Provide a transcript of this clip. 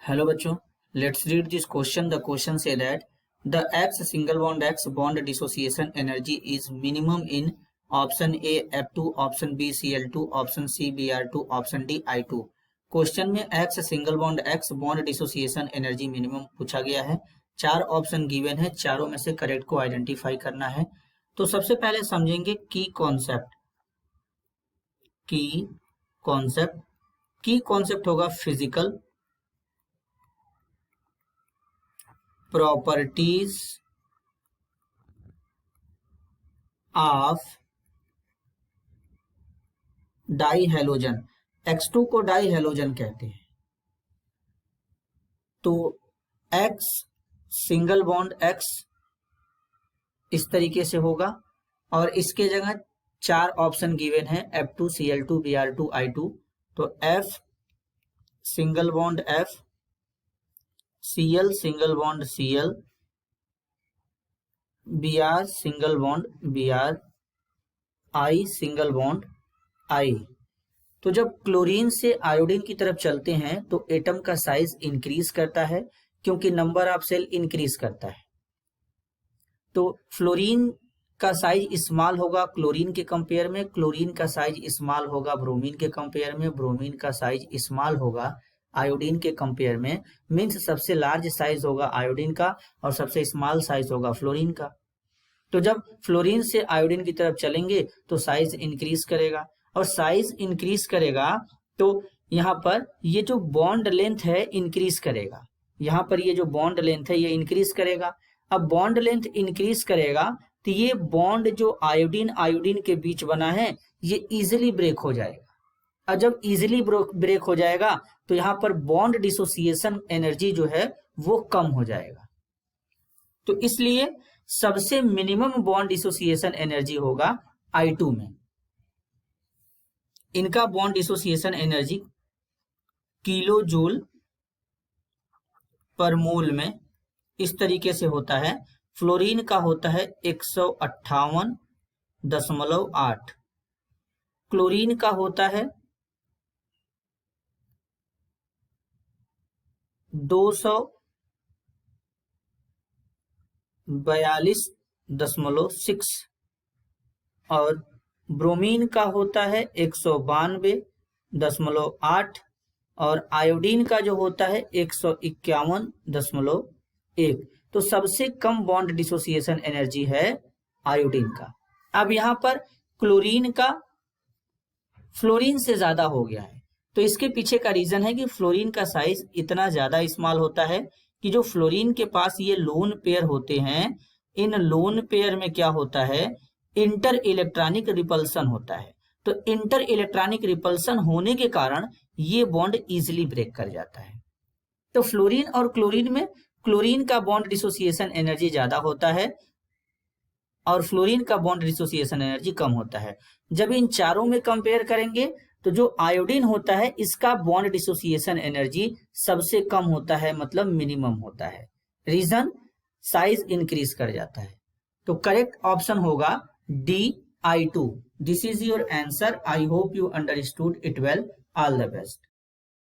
Hello बच्चों, let's read this question. The question say that the X single bond X bond dissociation energy is minimum in option A F2, option B Cl2, option C Br2, option D I2. Question में X single bond X bond dissociation energy minimum पूछा गया है। चार option given है, चारों में से correct को आइडेंटिफाई करना है। तो सबसे पहले समझेंगे की कॉन्सेप्ट। की कॉन्सेप्ट होगा फिजिकल प्रॉपर्टीज ऑफ डाईहेलोजन। X2 को डाईहेलोजन कहते हैं। तो X सिंगल बॉन्ड X इस तरीके से होगा और इसके जगह चार ऑप्शन गिवन है F2, Cl2, Br2, I2। तो F single bond F, Cl single bond Cl, Br single bond Br, I single bond I। तो जब क्लोरीन से आयोडीन की तरफ चलते हैं तो एटम का साइज इंक्रीज करता है क्योंकि नंबर ऑफ सेल इंक्रीज करता है। तो फ्लोरीन का साइज स्मॉल होगा क्लोरीन के कंपेयर में, क्लोरीन का साइज स्मॉल होगा ब्रोमीन के कंपेयर में, ब्रोमीन का साइज स्मॉल होगा आयोडीन के कंपेयर में। मीन्स सबसे लार्ज साइज होगा आयोडीन का और सबसे स्मॉल साइज होगा फ्लोरीन का। तो जब फ्लोरीन से आयोडीन की तरफ चलेंगे तो साइज इंक्रीज करेगा और साइज इंक्रीज करेगा तो यहाँ पर ये जो बॉन्ड लेंथ है इंक्रीज करेगा। यहाँ पर ये जो बॉन्ड लेंथ है ये इंक्रीज करेगा। अब बॉन्ड लेंथ इंक्रीज करेगा तो ये बॉन्ड जो आयोडीन के बीच बना है ये इजिली ब्रेक हो जाएगा। और जब इजिली ब्रेक हो जाएगा तो यहाँ पर बॉन्ड डिसोसिएशन एनर्जी जो है वो कम हो जाएगा। तो इसलिए सबसे मिनिमम बॉन्ड डिसोसिएशन एनर्जी होगा I2 में। इनका bond dissociation energy kilo joule पर मोल में इस तरीके से होता है। फ्लोरीन का होता है 158.8, क्लोरीन का होता है 242.6 और ब्रोमीन का होता है 192.8 और आयोडीन का जो होता है 151.1। तो सबसे कम बॉन्ड डिसोसिएशन एनर्जी है आयोडीन का। अब यहाँ पर क्लोरीन का फ्लोरीन से ज्यादा हो गया है। तो इसके पीछे का रीजन है कि फ्लोरीन का साइज इतना ज्यादा स्मॉल होता है कि जो फ्लोरीन के पास ये लोन पेयर होते हैं, इन लोन पेयर में क्या होता है, इंटर इलेक्ट्रॉनिक रिपल्सन होता है। तो इंटर इलेक्ट्रॉनिक रिपल्सन होने के कारण ये बॉन्ड इजिली ब्रेक कर जाता है। तो फ्लोरीन और क्लोरीन में क्लोरीन का बॉन्ड डिसोसिएशन एनर्जी ज्यादा होता है और फ्लोरीन का बॉन्ड डिसोसिएशन एनर्जी कम होता है। जब इन चारों में कंपेयर करेंगे तो जो आयोडीन होता है इसका बॉन्ड डिसोसिएशन एनर्जी सबसे कम होता है, मतलब मिनिमम होता है। रीजन, साइज इंक्रीज कर जाता है। तो करेक्ट ऑप्शन होगा D I2। This is your answer. I hope you understood it well. All the best.